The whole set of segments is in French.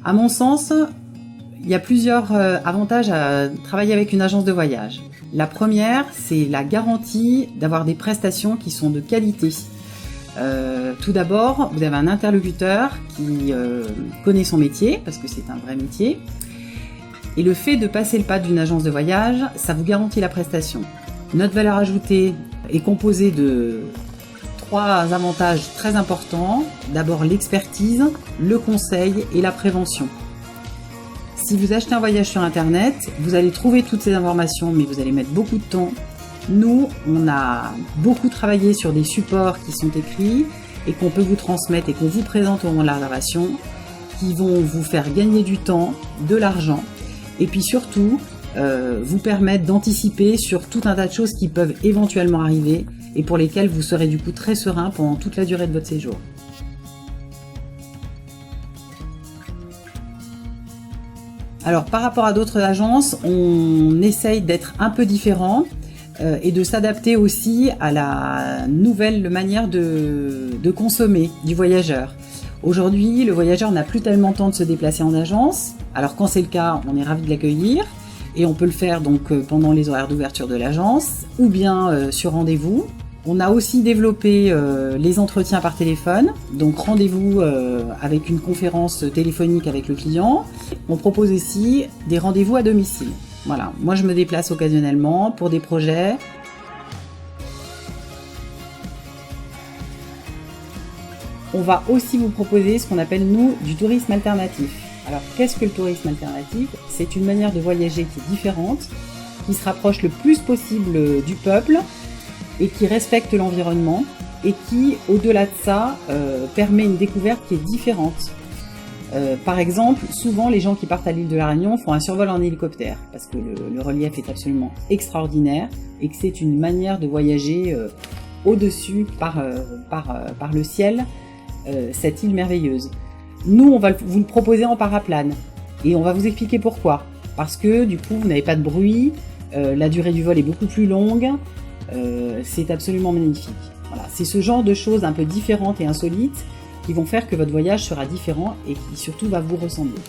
À mon sens, il y a plusieurs avantages à travailler avec une agence de voyage. La première, c'est la garantie d'avoir des prestations qui sont de qualité. Tout d'abord, vous avez un interlocuteur qui connaît son métier, parce que c'est un vrai métier. Et le fait de passer le pas d'une agence de voyage, ça vous garantit la prestation. Notre valeur ajoutée est composée de 3 avantages très importants. D'abord l'expertise, le conseil et la prévention. Si vous achetez un voyage sur Internet, vous allez trouver toutes ces informations, mais vous allez mettre beaucoup de temps. Nous, on a beaucoup travaillé sur des supports qui sont écrits et qu'on peut vous transmettre et qu'on vous présente au moment de la réservation, qui vont vous faire gagner du temps, de l'argent, et puis surtout vous permettre d'anticiper sur tout un tas de choses qui peuvent éventuellement arriver et pour lesquelles vous serez du coup très serein pendant toute la durée de votre séjour. Alors par rapport à d'autres agences, on essaye d'être un peu différent et de s'adapter aussi à la nouvelle manière de consommer du voyageur. Aujourd'hui, le voyageur n'a plus tellement le temps de se déplacer en agence. Alors quand c'est le cas, on est ravi de l'accueillir et on peut le faire donc pendant les horaires d'ouverture de l'agence ou bien sur rendez-vous. On a aussi développé les entretiens par téléphone, donc rendez-vous avec une conférence téléphonique avec le client. On propose aussi des rendez-vous à domicile. Voilà, moi je me déplace occasionnellement pour des projets. On va aussi vous proposer ce qu'on appelle nous du tourisme alternatif. Alors qu'est-ce que le tourisme alternatif ? C'est une manière de voyager qui est différente, qui se rapproche le plus possible du peuple et qui respecte l'environnement et qui, au-delà de ça, permet une découverte qui est différente. Par exemple, souvent les gens qui partent à l'île de la Réunion font un survol en hélicoptère parce que le relief est absolument extraordinaire et que c'est une manière de voyager au-dessus par le ciel, cette île merveilleuse. Nous, on va vous le proposer en paraplane et on va vous expliquer pourquoi. Parce que du coup, vous n'avez pas de bruit, la durée du vol est beaucoup plus longue, c'est absolument magnifique. Voilà, c'est ce genre de choses un peu différentes et insolites qui vont faire que votre voyage sera différent et qui surtout va vous ressembler.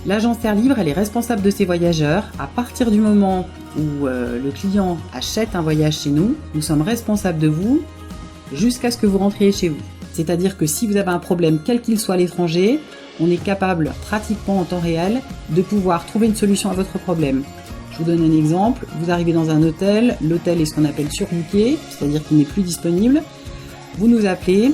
L'agence Terre Libre, elle est responsable de ses voyageurs. À partir du moment où le client achète un voyage chez nous, nous sommes responsables de vous jusqu'à ce que vous rentriez chez vous. C'est-à-dire que si vous avez un problème, quel qu'il soit à l'étranger, on est capable, pratiquement en temps réel, de pouvoir trouver une solution à votre problème. Je vous donne un exemple, vous arrivez dans un hôtel, l'hôtel est ce qu'on appelle surbooké, c'est-à-dire qu'il n'est plus disponible. Vous nous appelez,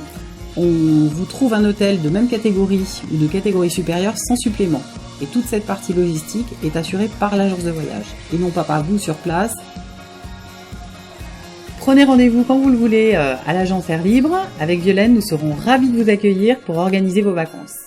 on vous trouve un hôtel de même catégorie ou de catégorie supérieure sans supplément. Et toute cette partie logistique est assurée par l'agence de voyage et non pas par vous sur place. Prenez rendez-vous quand vous le voulez à l'agence Terre Libre. Avec Violaine, nous serons ravis de vous accueillir pour organiser vos vacances.